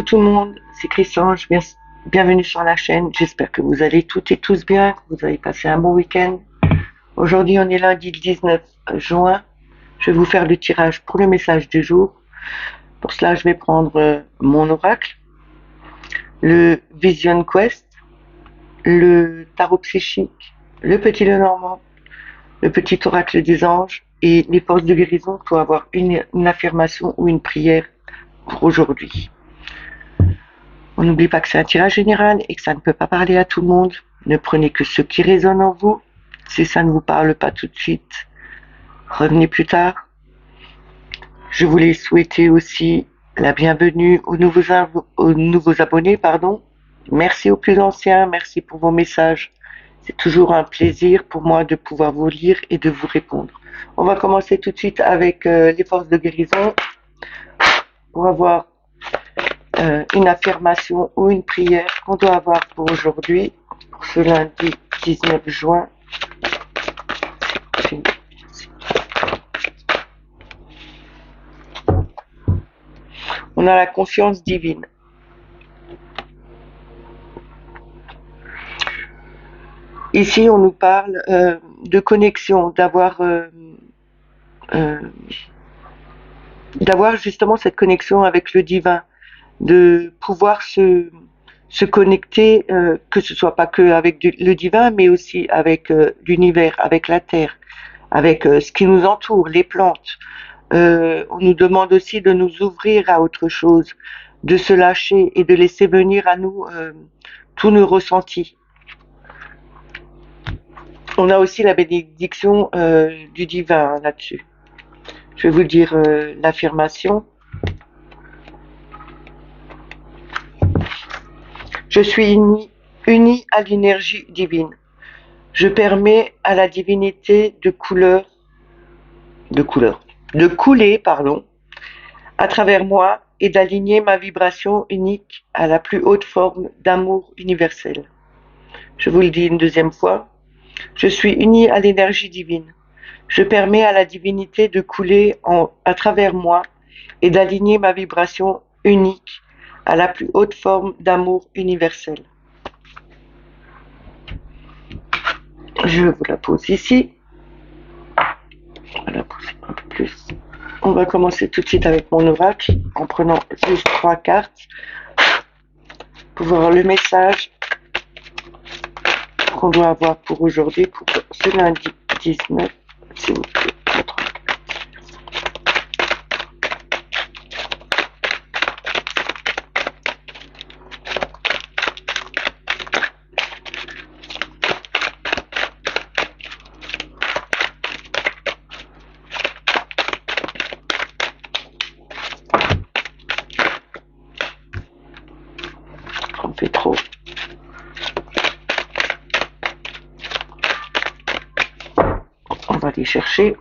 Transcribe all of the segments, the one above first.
Coucou tout le monde, c'est Christian, bienvenue sur la chaîne. J'espère que vous allez toutes et tous bien, que vous avez passé un bon week-end. Aujourd'hui, on est lundi le 19 juin. Je vais vous faire le tirage pour le message du jour. Pour cela, je vais prendre mon oracle, le Vision Quest, le tarot psychique, le petit Lenormand, le petit oracle des anges et les forces de guérison pour avoir une affirmation ou une prière pour aujourd'hui. On n'oublie pas que c'est un tirage général et que ça ne peut pas parler à tout le monde. Ne prenez que ce qui résonne en vous. Si ça ne vous parle pas tout de suite, revenez plus tard. Je voulais souhaiter aussi la bienvenue aux nouveaux abonnés. Merci aux plus anciens, merci pour vos messages. C'est toujours un plaisir pour moi de pouvoir vous lire et de vous répondre. On va commencer tout de suite avec les forces de guérison pour avoir une affirmation ou une prière qu'on doit avoir pour aujourd'hui, pour ce lundi 19 juin. On a la conscience divine. Ici, on nous parle de connexion, d'avoir justement cette connexion avec le divin, de pouvoir se connecter, que ce soit pas que avec le divin, mais aussi avec l'univers, avec la terre, avec ce qui nous entoure, les plantes. On nous demande aussi de nous ouvrir à autre chose, de se lâcher et de laisser venir à nous tous nos ressentis. On a aussi la bénédiction du divin là-dessus. Je vais vous dire l'affirmation. Je suis unie à l'énergie divine. Je permets à la divinité de couler, à travers moi et d'aligner ma vibration unique à la plus haute forme d'amour universel. Je vous le dis une deuxième fois. Je suis unie à l'énergie divine. Je permets à la divinité de couler à travers moi et d'aligner ma vibration unique à la plus haute forme d'amour universel. Je vous la pose ici. On va la poser un peu plus. On va commencer tout de suite avec mon oracle en prenant juste 3 cartes pour voir le message qu'on doit avoir pour aujourd'hui, pour ce lundi 19, s'il vous plaît. On fait trop. On va aller chercher.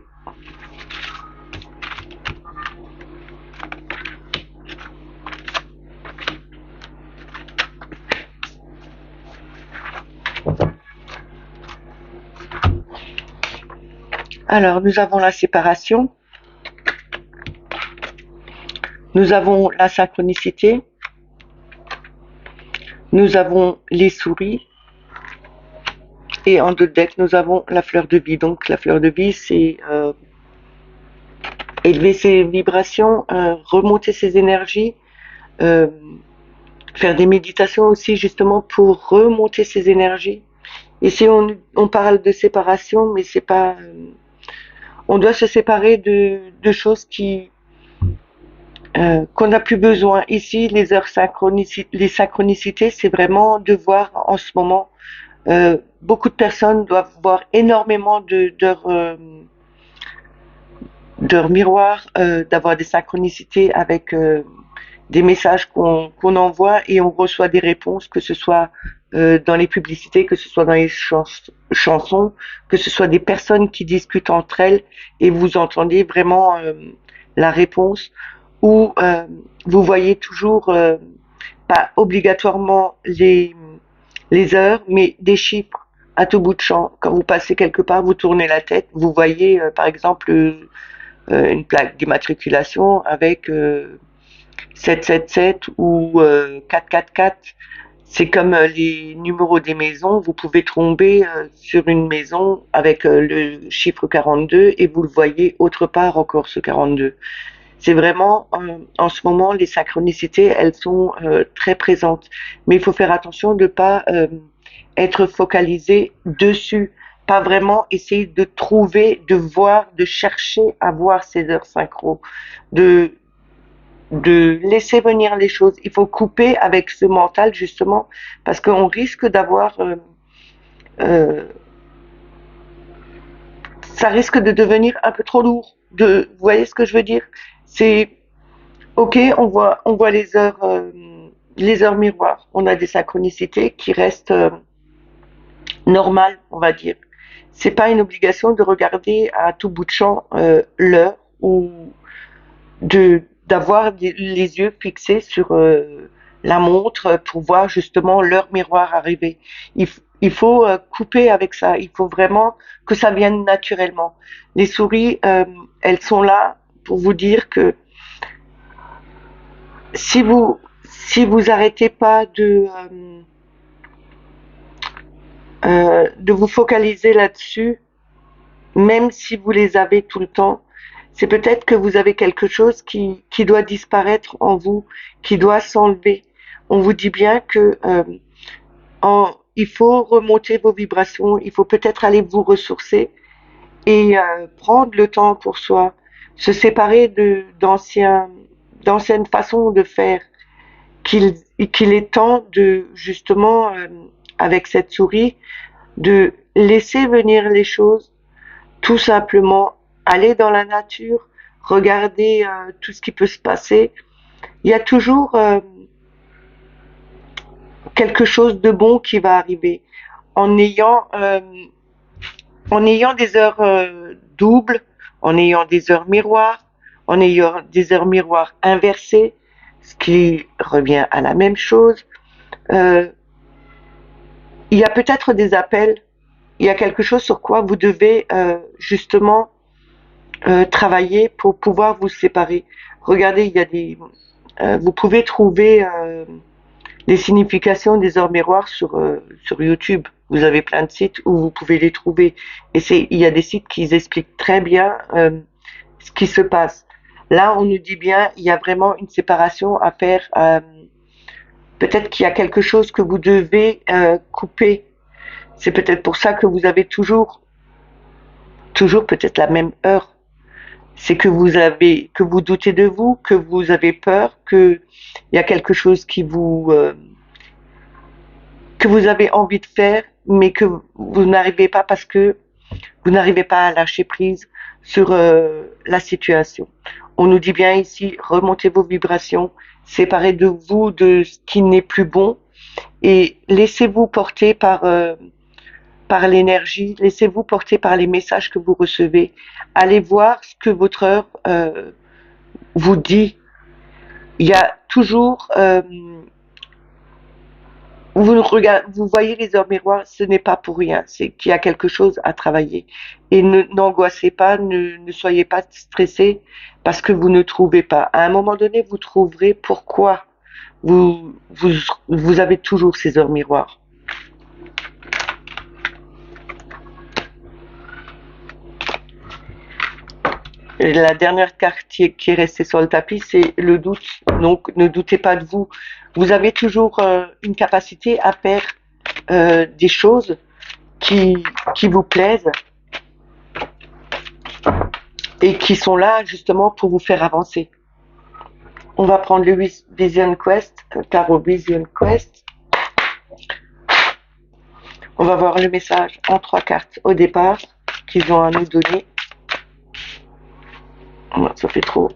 Alors, nous avons la séparation. Nous avons la synchronicité. Nous avons les souris. Et en deux decks, nous avons la fleur de vie. Donc la fleur de vie, c'est élever ses vibrations, remonter ses énergies, faire des méditations aussi justement pour remonter ses énergies. Ici, on parle de séparation, mais c'est pas... on doit se séparer de choses qu'on n'a plus besoin. Ici, les synchronicités, c'est vraiment de voir en ce moment... beaucoup de personnes doivent voir énormément d'heures miroirs, d'avoir des synchronicités avec des messages qu'on envoie et on reçoit des réponses, que ce soit dans les publicités, que ce soit dans les chansons, que ce soit des personnes qui discutent entre elles et vous entendez vraiment la réponse, ou vous voyez toujours, pas obligatoirement les heures, mais des chiffres à tout bout de champ. Quand vous passez quelque part, vous tournez la tête, vous voyez par exemple une plaque d'immatriculation avec 777 ou 444. C'est comme les numéros des maisons. Vous pouvez tomber sur une maison avec le chiffre 42 et vous le voyez autre part encore ce 42. C'est vraiment, en ce moment, les synchronicités, elles sont très présentes. Mais il faut faire attention de ne pas être focalisé dessus, pas vraiment essayer de trouver, de voir, de chercher à voir ces heures synchro, de, de laisser venir les choses. Il faut couper avec ce mental, justement, parce qu'on risque d'avoir... euh, ça risque de devenir un peu trop lourd. Vous voyez ce que je veux dire? C'est ok, on voit les heures miroirs. On a des synchronicités qui restent normales, on va dire. C'est pas une obligation de regarder à tout bout de champ l'heure ou de d'avoir les yeux fixés sur la montre pour voir justement l'heure miroir arriver. Il faut couper avec ça. Il faut vraiment que ça vienne naturellement. Les souris, elles sont là pour vous dire que si vous arrêtez pas de vous focaliser là-dessus, même si vous les avez tout le temps, c'est peut-être que vous avez quelque chose qui doit disparaître en vous, qui doit s'enlever. On vous dit bien que il faut remonter vos vibrations, il faut peut-être aller vous ressourcer et prendre le temps pour soi, se séparer d'anciennes façons de faire, qu'il est temps de justement avec cette souris de laisser venir les choses, tout simplement aller dans la nature, regarder tout ce qui peut se passer. Il y a toujours quelque chose de bon qui va arriver en ayant en ayant des heures doubles, en ayant des heures miroirs, en ayant des heures miroirs inversées, ce qui revient à la même chose. Euh, il y a peut-être des appels, il y a quelque chose sur quoi vous devez justement travailler pour pouvoir vous séparer. Regardez, il y a vous pouvez trouver les significations des heures miroirs sur YouTube. Vous avez plein de sites où vous pouvez les trouver. Et il y a des sites qui expliquent très bien ce qui se passe. Là, on nous dit bien, il y a vraiment une séparation à faire. Peut-être qu'il y a quelque chose que vous devez couper. C'est peut-être pour ça que vous avez toujours peut-être la même heure. C'est que vous doutez de vous, que vous avez peur, que il y a quelque chose que vous avez envie de faire, mais que vous n'arrivez pas parce que vous n'arrivez pas à lâcher prise sur la situation. On nous dit bien ici, remontez vos vibrations, séparez de vous de ce qui n'est plus bon et laissez-vous porter par l'énergie, laissez-vous porter par les messages que vous recevez. Allez voir ce que votre heure vous dit. Il y a toujours vous voyez les heures miroirs, ce n'est pas pour rien, c'est qu'il y a quelque chose à travailler. Et n'angoissez pas, ne soyez pas stressés parce que vous ne trouvez pas. À un moment donné, vous trouverez pourquoi vous, vous avez toujours ces heures miroirs. Et la dernière carte qui est restée sur le tapis, c'est le doute. Donc, ne doutez pas de vous. Vous avez toujours une capacité à faire des choses qui vous plaisent et qui sont là justement pour vous faire avancer. On va prendre le Vision Quest, Tarot Vision Quest. On va voir le message en 3 cartes au départ qu'ils ont à nous donner. Ça fait trop.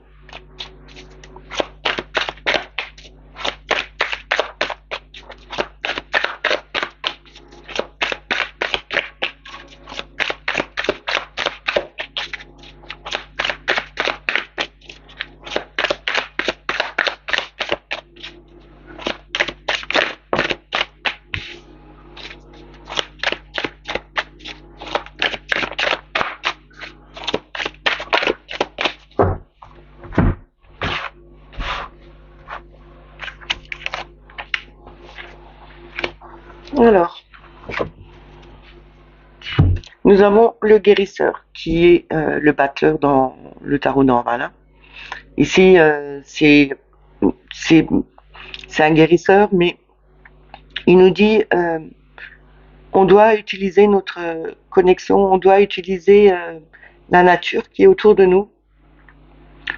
Alors, nous avons le guérisseur, qui est le battleur dans le tarot normal, hein. Ici, c'est un guérisseur, mais il nous dit on doit utiliser notre connexion, on doit utiliser la nature qui est autour de nous.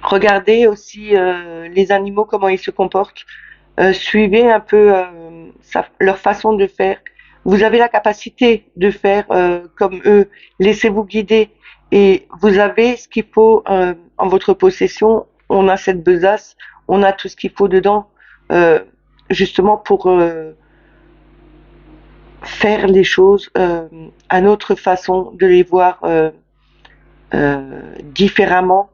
Regardez aussi les animaux, comment ils se comportent. Suivez un peu leur façon de faire. Vous avez la capacité de faire comme eux. Laissez-vous guider. Et vous avez ce qu'il faut en votre possession. On a cette besace, on a tout ce qu'il faut dedans, justement pour faire les choses à notre façon, de les voir différemment.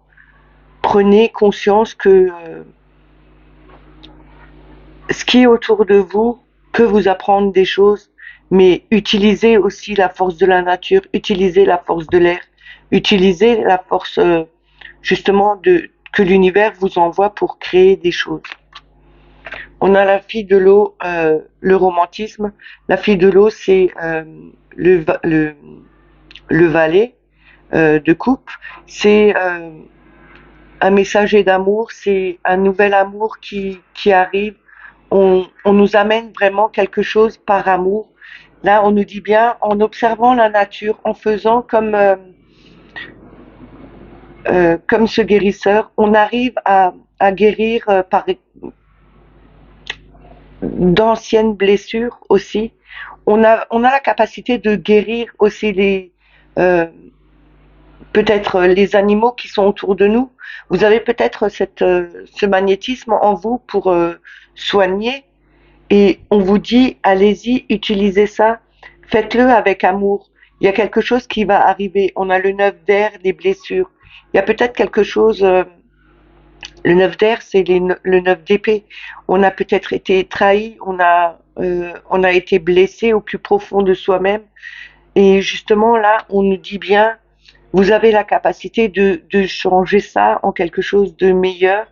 Prenez conscience que ce qui est autour de vous peut vous apprendre des choses, mais utilisez aussi la force de la nature, utilisez la force de l'air, utilisez la force justement que l'univers vous envoie pour créer des choses. On a la fille de l'eau, le romantisme. La fille de l'eau, c'est le valet de coupe. C'est un messager d'amour, c'est un nouvel amour qui arrive. On nous amène vraiment quelque chose par amour. Là, on nous dit bien, en observant la nature, en faisant comme ce guérisseur, on arrive à guérir par d'anciennes blessures aussi. On a la capacité de guérir aussi peut-être les animaux qui sont autour de nous. Vous avez peut-être ce magnétisme en vous pour soigner, et on vous dit allez-y, utilisez ça, faites-le avec amour. Il y a quelque chose qui va arriver. On a le 9 d'air, des blessures. Il y a peut-être quelque chose. Le 9 d'air, c'est le 9 d'épée. On a peut-être été trahi, on a été blessé au plus profond de soi-même. Et justement là, on nous dit bien, vous avez la capacité de changer ça en quelque chose de meilleur.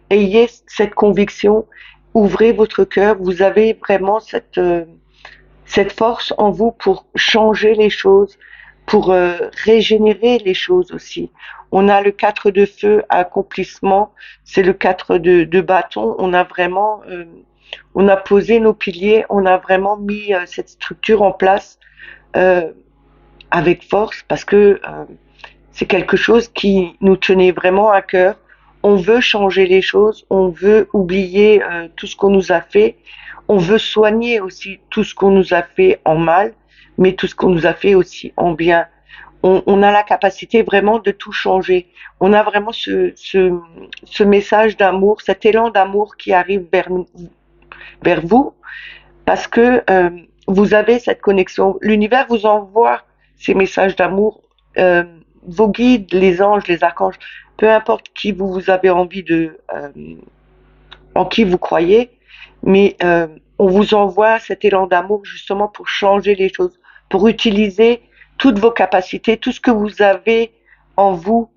Ayez cette conviction, ouvrez votre cœur, vous avez vraiment cette force en vous pour changer les choses, pour régénérer les choses aussi. On a le 4 de feu, accomplissement, c'est le 4 de bâton. On a vraiment, on a posé nos piliers, on a vraiment mis cette structure en place euh, avec force, parce que c'est quelque chose qui nous tenait vraiment à cœur. On veut changer les choses, on veut oublier tout ce qu'on nous a fait, on veut soigner aussi tout ce qu'on nous a fait en mal, mais tout ce qu'on nous a fait aussi en bien. On a la capacité vraiment de tout changer. On a vraiment ce message d'amour, cet élan d'amour qui arrive vers vous, parce que vous avez cette connexion. L'univers vous envoie ces messages d'amour. Vos guides, les anges, les archanges, peu importe qui vous avez envie en qui vous croyez, mais on vous envoie cet élan d'amour justement pour changer les choses, pour utiliser toutes vos capacités, tout ce que vous avez en vous,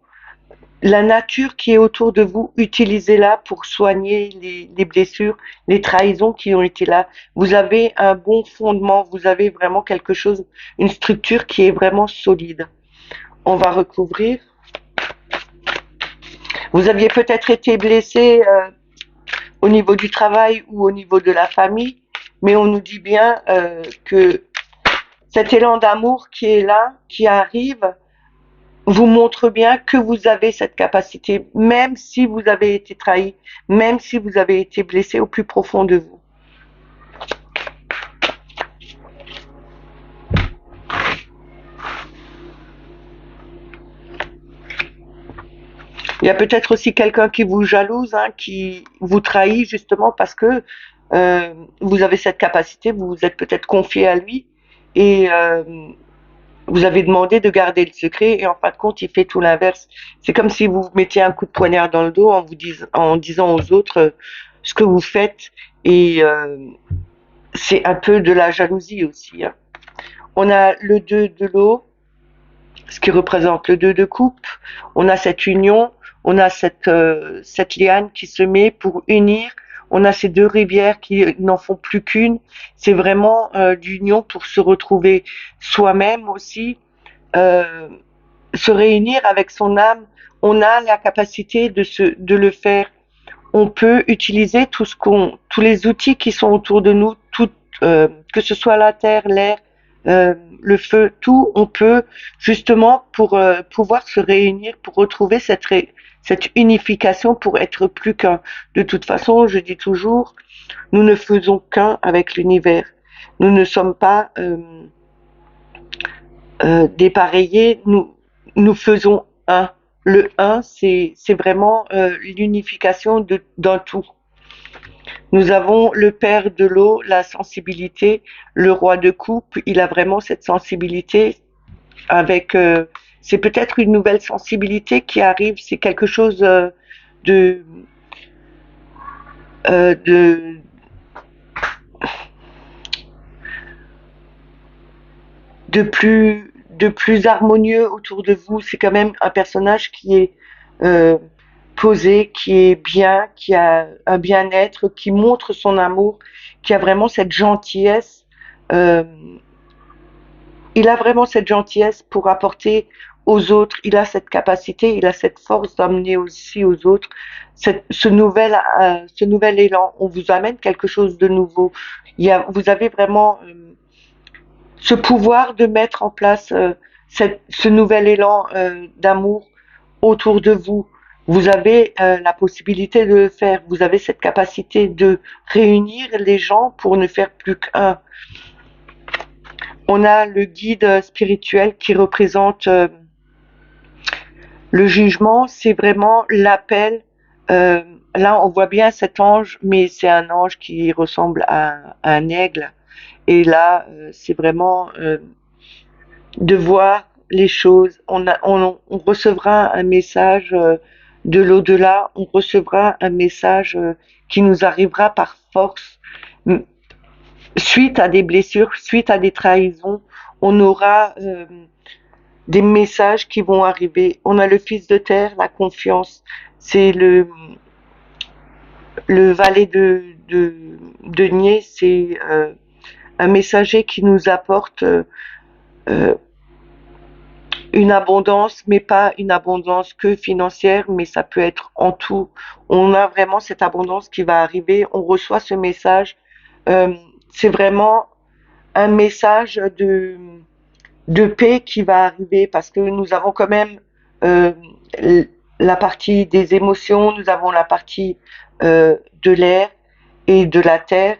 la nature qui est autour de vous, utilisez-la pour soigner les blessures, les trahisons qui ont été là. Vous avez un bon fondement, vous avez vraiment quelque chose, une structure qui est vraiment solide. On va recouvrir. Vous aviez peut-être été blessé au niveau du travail ou au niveau de la famille, mais on nous dit bien que cet élan d'amour qui est là, qui arrive, vous montre bien que vous avez cette capacité, même si vous avez été trahi, même si vous avez été blessé au plus profond de vous. Il y a peut-être aussi quelqu'un qui vous jalouse, hein, qui vous trahit justement parce que vous avez cette capacité, vous vous êtes peut-être confié à lui, et vous avez demandé de garder le secret, et en fin de compte, il fait tout l'inverse. C'est comme si vous mettiez un coup de poignard dans le dos en disant aux autres ce que vous faites, et c'est un peu de la jalousie aussi, hein. On a le 2 de l'eau, ce qui représente le 2 de coupe. On a cette union, on a cette liane qui se met pour unir. On a ces deux rivières qui n'en font plus qu'une. C'est vraiment l'union pour se retrouver soi-même aussi, euh, se réunir avec son âme. On a la capacité de le faire. On peut utiliser tous les outils qui sont autour de nous, que ce soit la terre, l'air, le feu, tout, on peut justement pour pouvoir se réunir, pour retrouver cette unification, pour être plus qu'un. De toute façon, je dis toujours, nous ne faisons qu'un avec l'univers. Nous ne sommes pas dépareillés, nous faisons un. Le un, c'est vraiment l'unification d'un tout. Nous avons le père de l'eau, la sensibilité, le roi de coupe, il a vraiment cette sensibilité avec, c'est peut-être une nouvelle sensibilité qui arrive, c'est quelque chose de, euh, de, de plus harmonieux autour de vous. C'est quand même un personnage qui est euh, posé, qui est bien, qui a un bien-être, qui montre son amour, qui a vraiment cette gentillesse. Euh, il a vraiment cette gentillesse pour apporter aux autres. Il a cette capacité, il a cette force d'amener aussi aux autres ce nouvel élan. On vous amène quelque chose de nouveau. Vous avez vraiment ce pouvoir de mettre en place ce nouvel élan d'amour autour de vous. Vous avez la possibilité de le faire. Vous avez cette capacité de réunir les gens pour ne faire plus qu'un. On a le guide spirituel qui représente le jugement, c'est vraiment l'appel. Euh, Là, on voit bien cet ange, mais c'est un ange qui ressemble à un aigle. Et là, c'est vraiment de voir les choses. On recevra un message de l'au-delà, on recevra un message qui nous arrivera par force. Suite à des blessures, suite à des trahisons, on aura des messages qui vont arriver. On a le Fils de Terre, la confiance. C'est le valet de denier, c'est un messager qui nous apporte euh, une abondance, mais pas une abondance que financière, mais ça peut être en tout. On a vraiment cette abondance qui va arriver, on reçoit ce message. Euh, c'est vraiment un message de paix qui va arriver parce que nous avons quand même euh, la partie des émotions, nous avons la partie de l'air et de la terre,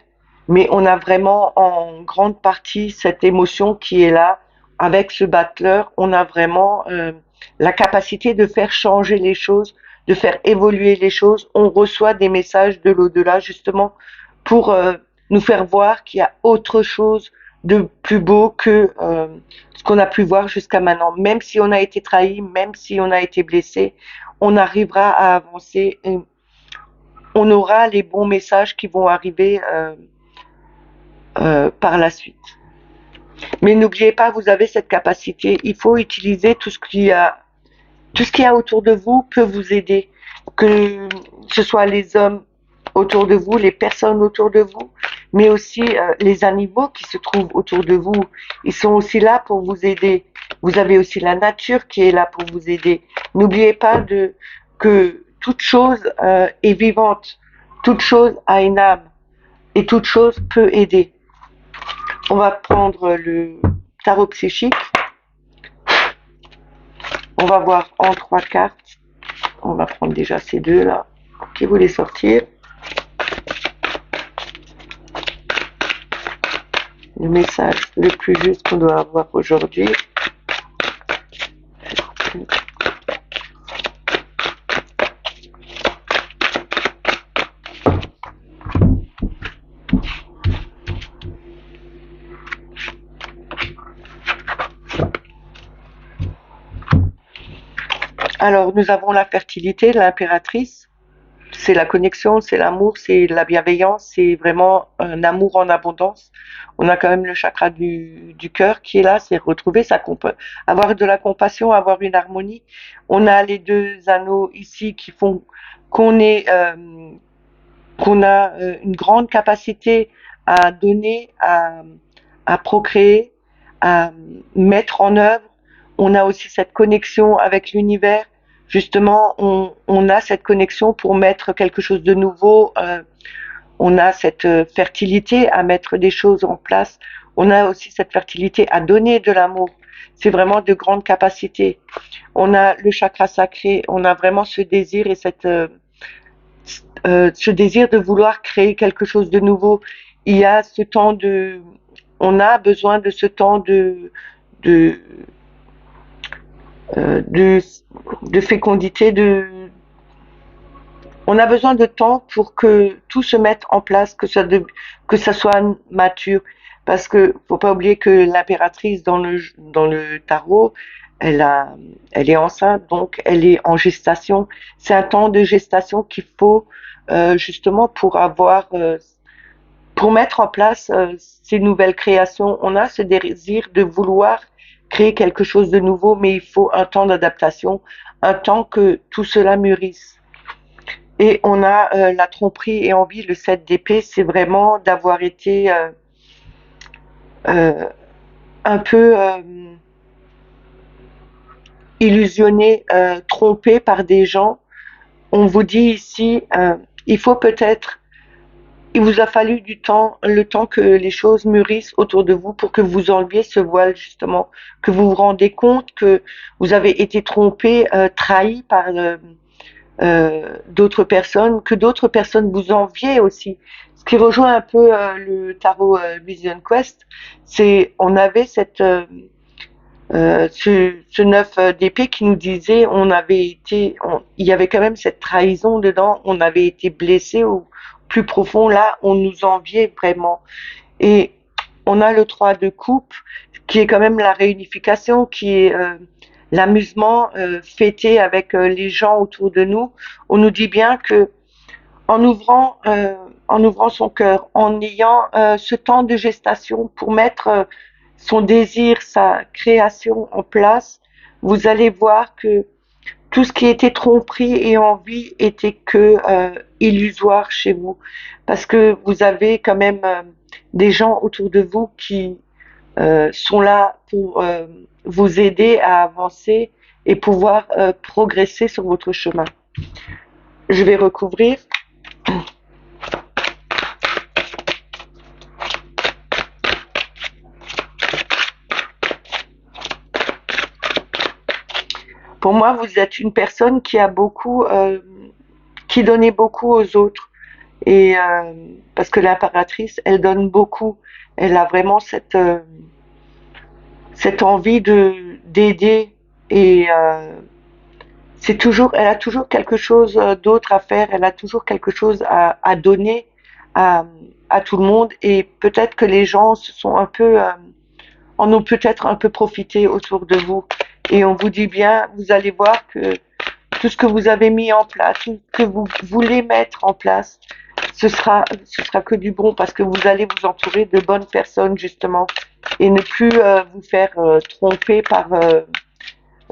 mais on a vraiment en grande partie cette émotion qui est là. Avec ce battleur, on a vraiment la capacité de faire changer les choses, de faire évoluer les choses. On reçoit des messages de l'au-delà justement pour nous faire voir qu'il y a autre chose de plus beau que ce qu'on a pu voir jusqu'à maintenant. Même si on a été trahi, même si on a été blessé, on arrivera à avancer. Et on aura les bons messages qui vont arriver par la suite. Mais n'oubliez pas, vous avez cette capacité. Il faut utiliser tout ce qu'il y a. Tout ce qu'il y a autour de vous peut vous aider. Que ce soit les hommes autour de vous, les personnes autour de vous, mais aussi les animaux qui se trouvent autour de vous. Ils sont aussi là pour vous aider. Vous avez aussi la nature qui est là pour vous aider. N'oubliez pas que toute chose est vivante, toute chose a une âme et toute chose peut aider. On va prendre le tarot psychique. On va voir en 3 cartes. On va prendre déjà ces deux là. Ok, vous les sortir. Le message le plus juste qu'on doit avoir aujourd'hui. Alors, nous avons la fertilité, l'impératrice. C'est la connexion, c'est l'amour, c'est la bienveillance, c'est vraiment un amour en abondance. On a quand même le chakra du cœur qui est là, c'est retrouver avoir de la compassion, avoir une harmonie. On a les deux anneaux ici qui font qu'on est qu'on a une grande capacité à donner, à procréer, à mettre en œuvre. On a aussi cette connexion avec l'univers. Justement, on a cette connexion pour mettre quelque chose de nouveau. On a cette fertilité à mettre des choses en place. On a aussi cette fertilité à donner de l'amour. C'est vraiment de grandes capacités. On a le chakra sacré. On a vraiment ce désir et ce désir de vouloir créer quelque chose de nouveau. Il y a ce temps on a besoin de ce temps de, euh, de, de fécondité, on a besoin de temps pour que tout se mette en place, que ça soit mature. Parce que faut pas oublier que l'impératrice dans le tarot, elle est enceinte, donc elle est en gestation. C'est un temps de gestation qu'il faut justement pour mettre en place ces nouvelles créations. On a ce désir de vouloir créer quelque chose de nouveau, mais il faut un temps d'adaptation, un temps que tout cela mûrisse. Et on a la tromperie et envie, le 7 d'épée, c'est vraiment d'avoir été euh, un peu illusionné, trompé par des gens. On vous dit ici, il faut peut-être, il vous a fallu du temps, le temps que les choses mûrissent autour de vous pour que vous enleviez ce voile justement, que vous vous rendez compte que vous avez été trompé, trahi par d'autres personnes, que d'autres personnes vous enviaient aussi. Ce qui rejoint un peu le tarot Vision Quest, c'est on avait ce 9 d'épée qui nous disait il y avait quand même cette trahison dedans, on avait été blessé au plus profond, là on nous enviait vraiment. Et on a le 3 de coupe qui est quand même la réunification, qui est l'amusement, fêté avec les gens autour de nous. On nous dit bien que en ouvrant son cœur, en ayant ce temps de gestation pour mettre son désir, sa création en place, vous allez voir que tout ce qui était tromperie et envie était que illusoire chez vous, parce que vous avez quand même des gens autour de vous qui sont là pour vous aider à avancer et pouvoir progresser sur votre chemin. Je vais recouvrir. Pour moi, vous êtes une personne qui a beaucoup, qui donnait beaucoup aux autres. Et parce que l'impératrice, elle donne beaucoup. Elle a vraiment cette envie de d'aider et elle a toujours quelque chose d'autre à faire. Elle a toujours quelque chose à donner à, à tout le monde. Et peut-être que les gens se sont un peu en ont peut-être un peu profité autour de vous. Et on vous dit bien, vous allez voir que tout ce que vous avez mis en place, tout ce que vous voulez mettre en place, ce sera que du bon parce que vous allez vous entourer de bonnes personnes justement et ne plus vous faire tromper par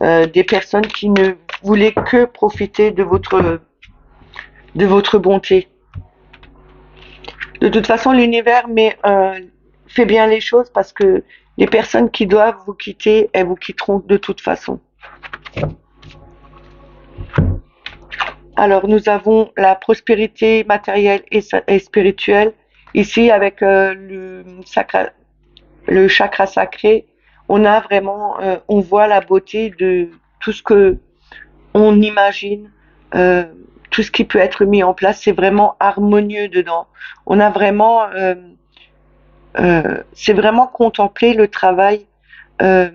des personnes qui ne voulaient que profiter de votre bonté. De toute façon, l'univers fait bien les choses parce que les personnes qui doivent vous quitter, elles vous quitteront de toute façon. Alors, nous avons la prospérité matérielle et spirituelle. Ici, avec le chakra sacré, on a vraiment, on voit la beauté de tout ce que on imagine, euh, tout ce qui peut être mis en place. C'est vraiment harmonieux dedans. On a vraiment c'est vraiment contempler le travail euh,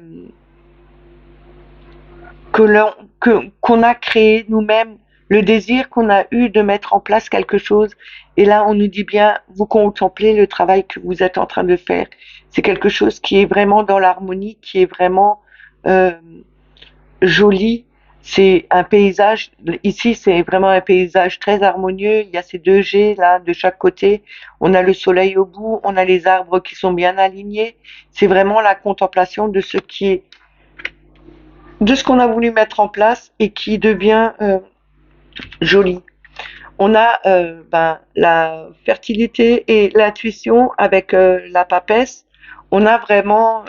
qu'on a créé nous-mêmes, le désir qu'on a eu de mettre en place quelque chose. Et là, on nous dit bien, vous contemplez le travail que vous êtes en train de faire. C'est quelque chose qui est vraiment dans l'harmonie, qui est vraiment euh, joli. C'est un paysage, ici c'est vraiment un paysage très harmonieux, il y a ces deux jets là de chaque côté, on a le soleil au bout, on a les arbres qui sont bien alignés, c'est vraiment la contemplation de de ce qu'on a voulu mettre en place et qui devient joli. On a la fertilité et l'intuition avec la papesse. On a vraiment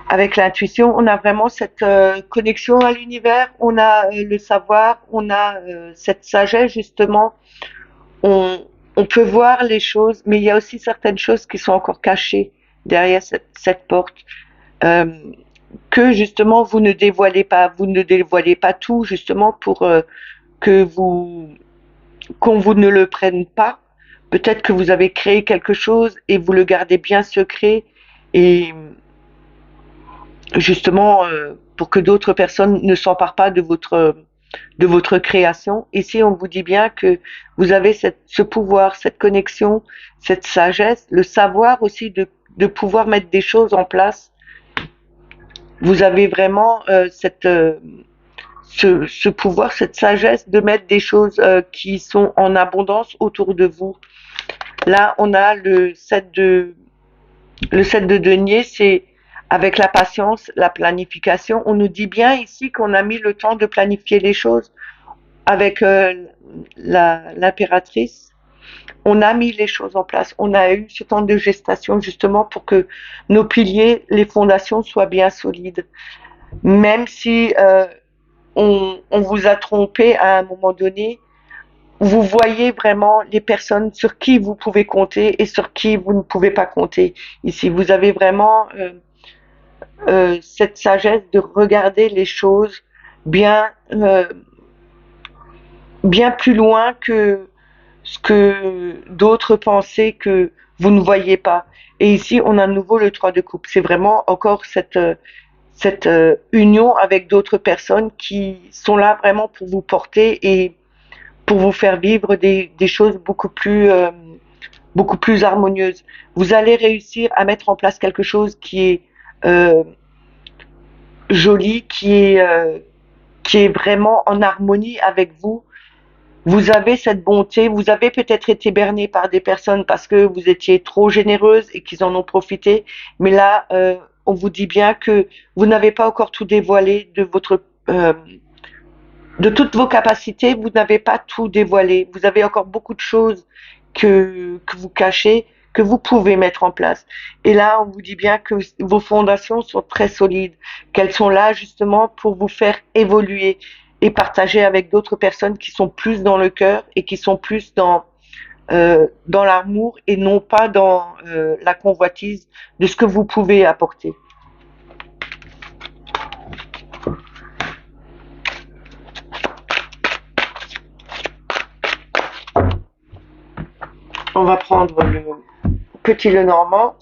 avec l'intuition, on a vraiment cette connexion à l'univers, on a le savoir, on a cette sagesse justement. On, on peut voir les choses, mais il y a aussi certaines choses qui sont encore cachées derrière cette porte. Euh, que justement vous ne dévoilez pas, vous ne dévoilez pas tout justement pour que vous qu'on vous ne le prenne pas. Peut-être que vous avez créé quelque chose et vous le gardez bien secret et justement pour que d'autres personnes ne s'emparent pas de votre création. Ici, on vous dit bien que vous avez ce pouvoir, cette connexion, cette sagesse, le savoir aussi de pouvoir mettre des choses en place. Vous avez vraiment ce pouvoir, cette sagesse de mettre des choses qui sont en abondance autour de vous. Là, on a le 7 de denier, c'est avec la patience, la planification. On nous dit bien ici qu'on a mis le temps de planifier les choses avec l'impératrice. On a mis les choses en place. On a eu ce temps de gestation justement pour que nos piliers, les fondations soient bien solides. Même si on vous a trompé à un moment donné, vous voyez vraiment les personnes sur qui vous pouvez compter et sur qui vous ne pouvez pas compter. Ici, vous avez vraiment cette sagesse de regarder les choses bien, bien plus loin que ce que d'autres pensaient que vous ne voyez pas. Et ici, on a à nouveau le 3 de coupe. C'est vraiment encore cette union avec d'autres personnes qui sont là vraiment pour vous porter et pour vous faire vivre des choses beaucoup plus harmonieuses. Vous allez réussir à mettre en place quelque chose qui est joli, qui est vraiment en harmonie avec vous. Vous avez cette bonté, vous avez peut-être été berné par des personnes parce que vous étiez trop généreuse et qu'ils en ont profité, mais là, on vous dit bien que vous n'avez pas encore tout dévoilé de toutes vos capacités, vous n'avez pas tout dévoilé. Vous avez encore beaucoup de choses que vous cachez, que vous pouvez mettre en place. Et là, on vous dit bien que vos fondations sont très solides, qu'elles sont là justement pour vous faire évoluer et partager avec d'autres personnes qui sont plus dans le cœur et qui sont plus dans l'amour et non pas dans la convoitise de ce que vous pouvez apporter. On va prendre le petit Lenormand.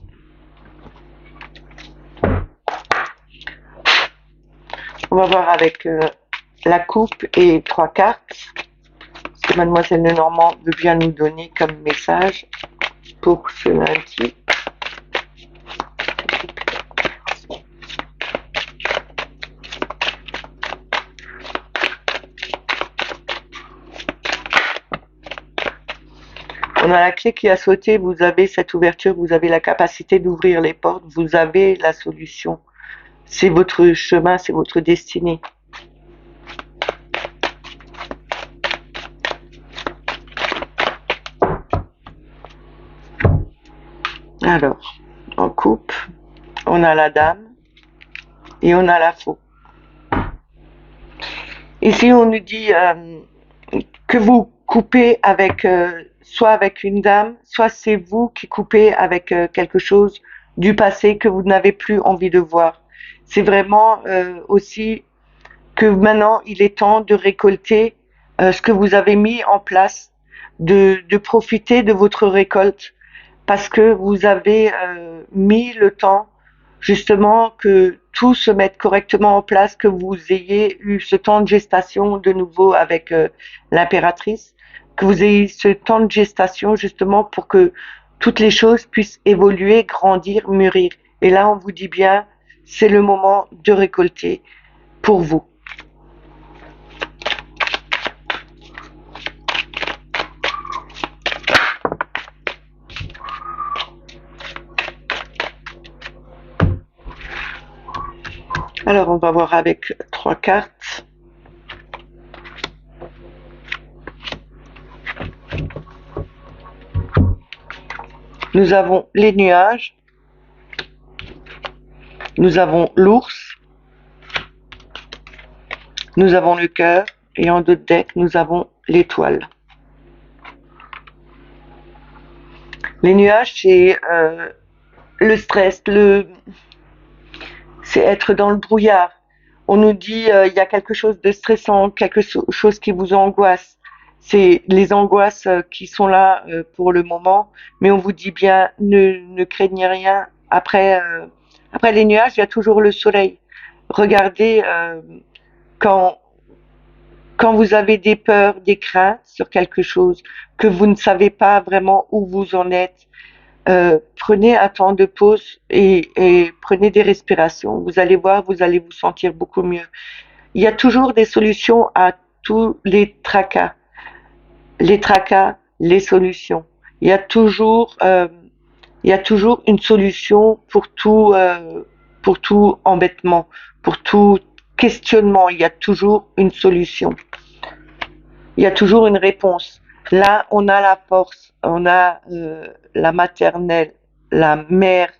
On va voir avec la coupe et 3 cartes. Ce que Mademoiselle Lenormand veut bien nous donner comme message pour ce lundi. On a la clé qui a sauté, vous avez cette ouverture, vous avez la capacité d'ouvrir les portes, vous avez la solution. C'est votre chemin, c'est votre destinée. Alors, en coupe, on a la dame et on a la faux. Ici, on nous dit que vous coupez avec soit avec une dame, soit c'est vous qui coupez avec quelque chose du passé que vous n'avez plus envie de voir. C'est vraiment aussi que maintenant il est temps de récolter ce que vous avez mis en place, de profiter de votre récolte parce que vous avez mis le temps justement que tout se mette correctement en place, que vous ayez eu ce temps de gestation de nouveau avec l'impératrice, que vous ayez ce temps de gestation justement pour que toutes les choses puissent évoluer, grandir, mûrir. Et là, on vous dit bien, c'est le moment de récolter pour vous. Alors, on va voir avec 3 cartes. nous avons les nuages, nous avons l'ours, nous avons le cœur, et en d'autres decks, nous avons l'étoile. Les nuages, c'est le stress, c'est être dans le brouillard. On nous dit il y a quelque chose de stressant, quelque chose qui vous angoisse. C'est les angoisses qui sont là pour le moment, mais on vous dit bien ne craignez rien. Après les nuages, il y a toujours le soleil. Regardez quand quand vous avez des peurs, des craintes sur quelque chose, que vous ne savez pas vraiment où vous en êtes, prenez un temps de pause et prenez des respirations. Vous allez voir, vous allez vous sentir beaucoup mieux. Il y a toujours des solutions à tous les tracas. Les tracas, les solutions. Il y a toujours une solution pour tout embêtement, pour tout questionnement. Il y a toujours une solution. Il y a toujours une réponse. Là, on a la force, on a la maternelle, la mère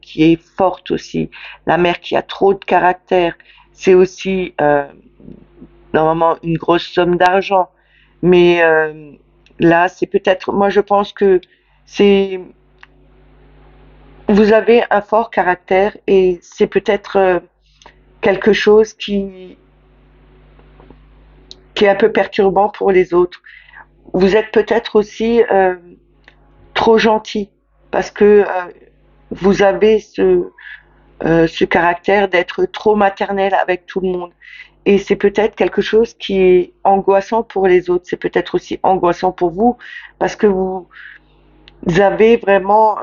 qui est forte aussi, la mère qui a trop de caractère. C'est aussi normalement une grosse somme d'argent, mais là, c'est peut-être, moi je pense que c'est, vous avez un fort caractère et c'est peut-être quelque chose qui est un peu perturbant pour les autres. Vous êtes peut-être aussi trop gentil parce que vous avez ce caractère d'être trop maternel avec tout le monde. Et c'est peut-être quelque chose qui est angoissant pour les autres. C'est peut-être aussi angoissant pour vous parce que vous avez vraiment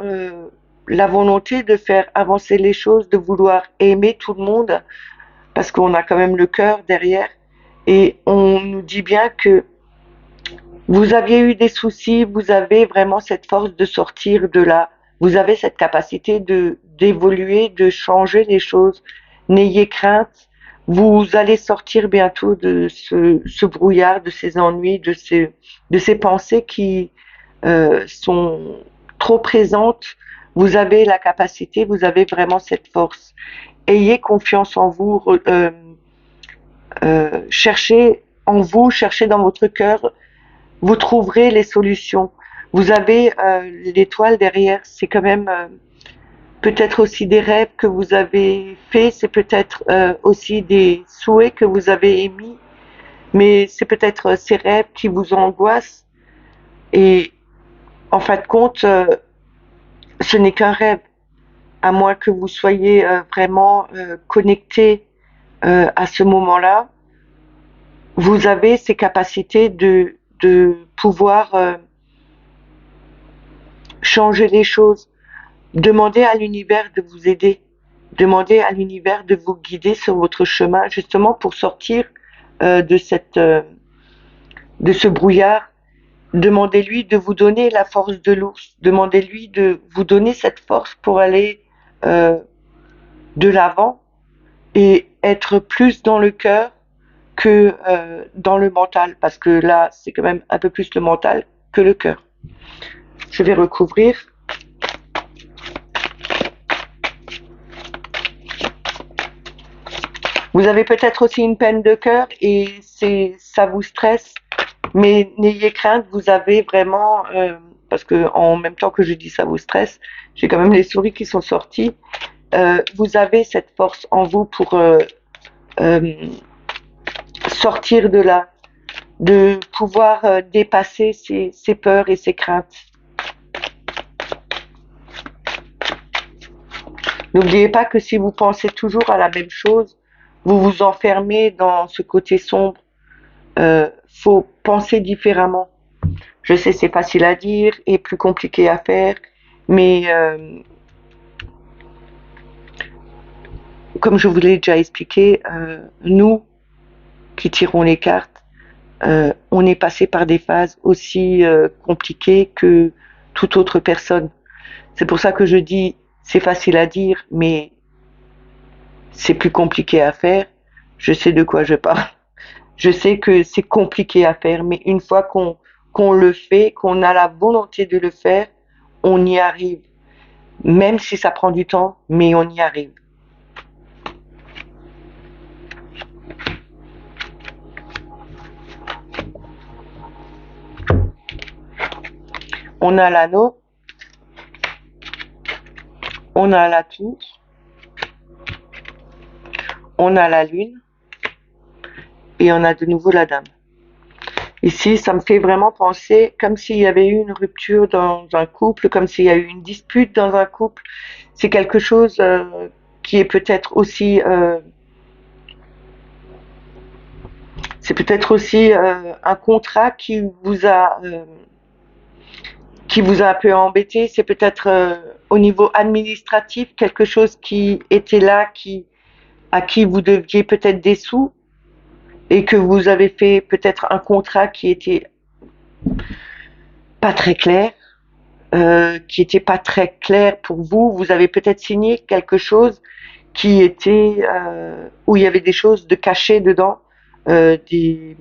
la volonté de faire avancer les choses, de vouloir aimer tout le monde parce qu'on a quand même le cœur derrière. Et on nous dit bien que vous aviez eu des soucis, vous avez vraiment cette force de sortir de là. Vous avez cette capacité d'évoluer, de changer les choses. N'ayez crainte. Vous allez sortir bientôt de ce brouillard, de ces ennuis, de ces pensées qui sont trop présentes. Vous avez la capacité, vous avez vraiment cette force. Ayez confiance en vous. Cherchez en vous, cherchez dans votre cœur. Vous trouverez les solutions. Vous avez l'étoile derrière, c'est quand même peut-être aussi des rêves que vous avez faits, c'est peut-être aussi des souhaits que vous avez émis, mais c'est peut-être ces rêves qui vous angoissent. Et en fin de compte, ce n'est qu'un rêve, à moins que vous soyez vraiment connecté à ce moment-là. Vous avez ces capacités de pouvoir changer les choses. Demandez à l'univers de vous aider. Demandez à l'univers de vous guider sur votre chemin, justement pour sortir de ce brouillard. Demandez-lui de vous donner la force de l'ours. Demandez-lui de vous donner cette force pour aller de l'avant et être plus dans le cœur que dans le mental, parce que là, c'est quand même un peu plus le mental que le cœur. Je vais recouvrir. Vous avez peut-être aussi une peine de cœur et ça vous stresse, mais n'ayez crainte, vous avez vraiment, parce que en même temps que je dis ça vous stresse, j'ai quand même les souris qui sont sorties. Vous avez cette force en vous pour sortir de là, de pouvoir dépasser ces peurs et ces craintes. N'oubliez pas que si vous pensez toujours à la même chose, vous vous enfermez dans ce côté sombre. Faut penser différemment. Je sais, c'est facile à dire et plus compliqué à faire, mais comme je vous l'ai déjà expliqué, nous qui tirons les cartes, on est passé par des phases aussi compliquées que toute autre personne. C'est pour ça que je dis c'est facile à dire, mais c'est plus compliqué à faire. Je sais de quoi je parle. Je sais que c'est compliqué à faire, mais une fois qu'on le fait, qu'on a la volonté de le faire, on y arrive. Même si ça prend du temps, mais on y arrive. On a l'anneau, on a la tour, on a la lune et on a de nouveau la dame. Ici, ça me fait vraiment penser comme s'il y avait eu une rupture dans un couple, comme s'il y a eu une dispute dans un couple. C'est quelque chose qui est peut-être aussi, c'est peut-être aussi un contrat qui vous a un peu embêté. C'est peut-être au niveau administratif quelque chose qui était là, à qui vous deviez peut-être des sous et que vous avez fait peut-être un contrat qui était pas très clair, qui était pas très clair pour vous. Vous avez peut-être signé quelque chose qui était où il y avait des choses de cachées dedans, des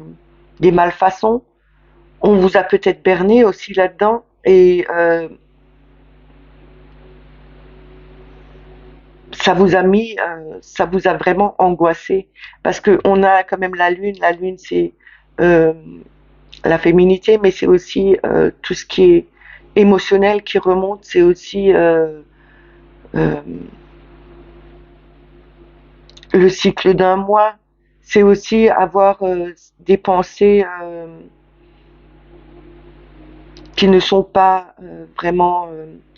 malfaçons. On vous a peut-être berné aussi là-dedans et ça vous a vraiment angoissé parce que on a quand même la lune. La lune, c'est euh, la féminité, mais c'est aussi tout ce qui est émotionnel qui remonte. C'est aussi euh, le cycle d'un mois. C'est aussi avoir des pensées qui ne sont pas vraiment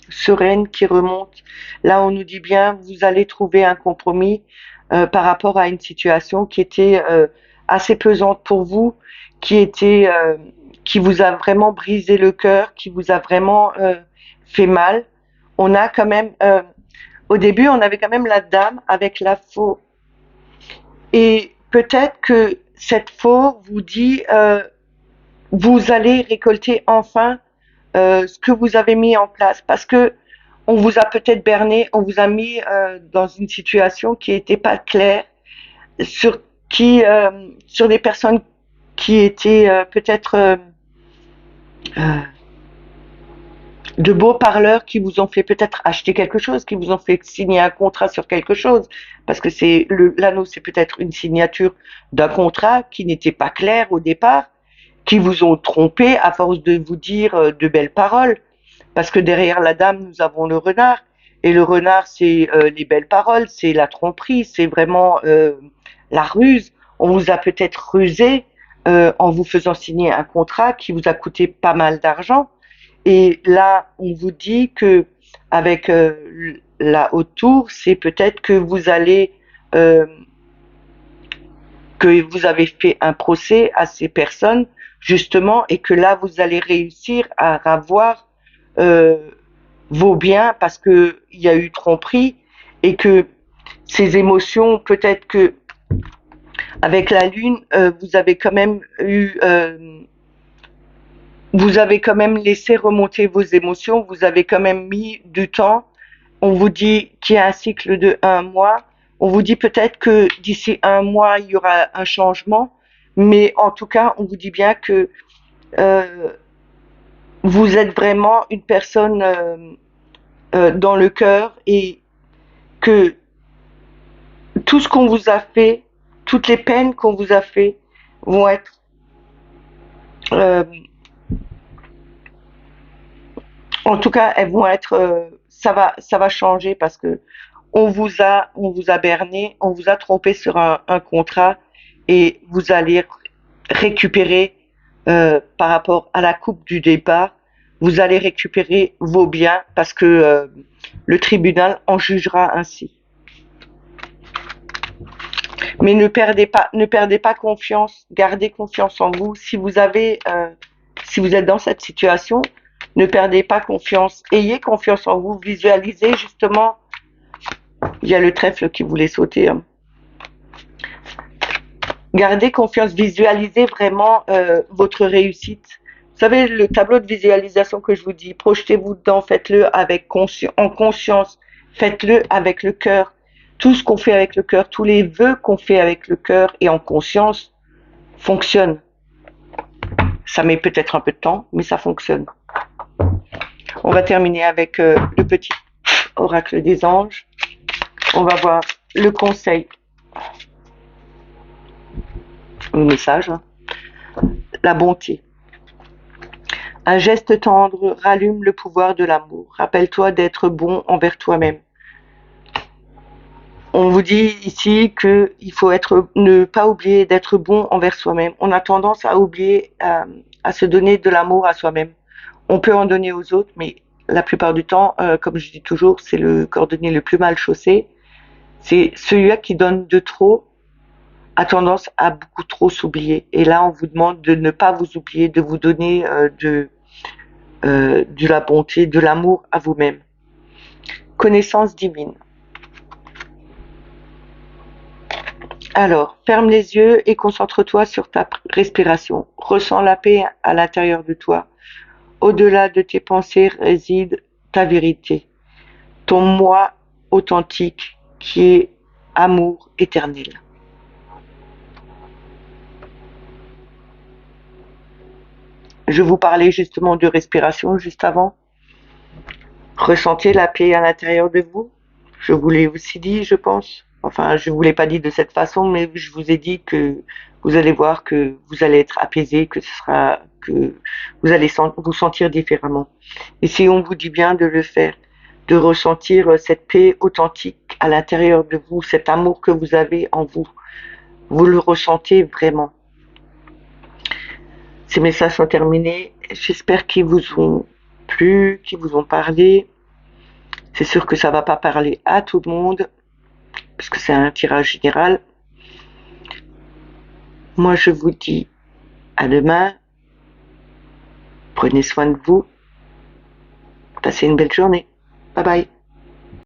sereines, qui remontent. Là, on nous dit bien, vous allez trouver un compromis par rapport à une situation qui était assez pesante pour vous, qui vous a vraiment brisé le cœur, qui vous a vraiment fait mal. On a quand même, au début, on avait quand même la dame avec la faux. Et peut-être que cette faux vous dit, vous allez récolter enfin ce que vous avez mis en place, parce que on vous a peut-être berné, on vous a mis dans une situation qui n'était pas claire, sur sur des personnes qui étaient peut-être euh, de beaux parleurs, qui vous ont fait peut-être acheter quelque chose, qui vous ont fait signer un contrat sur quelque chose, parce que l'anneau, c'est peut-être une signature d'un contrat qui n'était pas clair au départ, qui vous ont trompé à force de vous dire de belles paroles. Parce que derrière la dame, nous avons le renard. Et le renard, c'est les belles paroles, c'est la tromperie, c'est vraiment la ruse. On vous a peut-être rusé en vous faisant signer un contrat qui vous a coûté pas mal d'argent. Et là, on vous dit que avec la haute tour, c'est peut-être que euh, que vous avez fait un procès à ces personnes justement, et que là, vous allez réussir à avoir euh, vos biens parce que il y a eu tromperie et que ces émotions, peut-être que avec la lune, vous avez quand même laissé remonter vos émotions, vous avez quand même mis du temps. On vous dit qu'il y a un cycle de un mois. On vous dit peut-être que d'ici un mois, il y aura un changement. Mais en tout cas, on vous dit bien que euh, vous êtes vraiment une personne dans le cœur et que tout ce qu'on vous a fait, toutes les peines qu'on vous a fait vont être euh, en tout cas, elles vont être, ça va changer parce que on vous a berné, on vous a trompé sur un contrat et vous allez récupérer par rapport à la coupe du départ, vous allez récupérer vos biens parce que le tribunal en jugera ainsi. Mais ne perdez pas confiance, gardez confiance en vous. Si vous êtes dans cette situation, ne perdez pas confiance, ayez confiance en vous, visualisez justement. Il y a le trèfle qui voulait sauter. Hein. Gardez confiance, visualisez vraiment votre réussite. Vous savez, le tableau de visualisation que je vous dis, projetez-vous dedans, faites-le en conscience, faites-le avec le cœur. Tout ce qu'on fait avec le cœur, tous les vœux qu'on fait avec le cœur et en conscience fonctionnent. Ça met peut-être un peu de temps, mais ça fonctionne. On va terminer avec le petit oracle des anges. On va voir le conseil, le message, hein. La bonté. Un geste tendre rallume le pouvoir de l'amour. Rappelle-toi d'être bon envers toi-même. On vous dit ici qu'il faut ne pas oublier d'être bon envers soi-même. On a tendance à oublier à se donner de l'amour à soi-même. On peut en donner aux autres, mais la plupart du temps, comme je dis toujours, c'est le cordonnier le plus mal chaussé. C'est celui-là qui donne de trop, a tendance à beaucoup trop s'oublier. Et là, on vous demande de ne pas vous oublier, de vous donner de la bonté, de l'amour à vous-même. Connaissance divine. Alors, ferme les yeux et concentre-toi sur ta respiration. Ressens la paix à l'intérieur de toi. Au-delà de tes pensées réside ta vérité, ton moi authentique qui est amour éternel. Je vous parlais justement de respiration juste avant. Ressentez la paix à l'intérieur de vous. Je vous l'ai aussi dit, je pense. Enfin, je ne vous l'ai pas dit de cette façon, mais je vous ai dit que vous allez voir que vous allez être apaisé, que vous allez vous sentir différemment. Et si on vous dit bien de le faire, de ressentir cette paix authentique à l'intérieur de vous, cet amour que vous avez en vous, vous le ressentez vraiment. Ces messages sont terminés. J'espère qu'ils vous ont plu, qu'ils vous ont parlé. C'est sûr que ça va pas parler à tout le monde, puisque c'est un tirage général. Moi, je vous dis à demain. Prenez soin de vous. Passez une belle journée. Bye bye.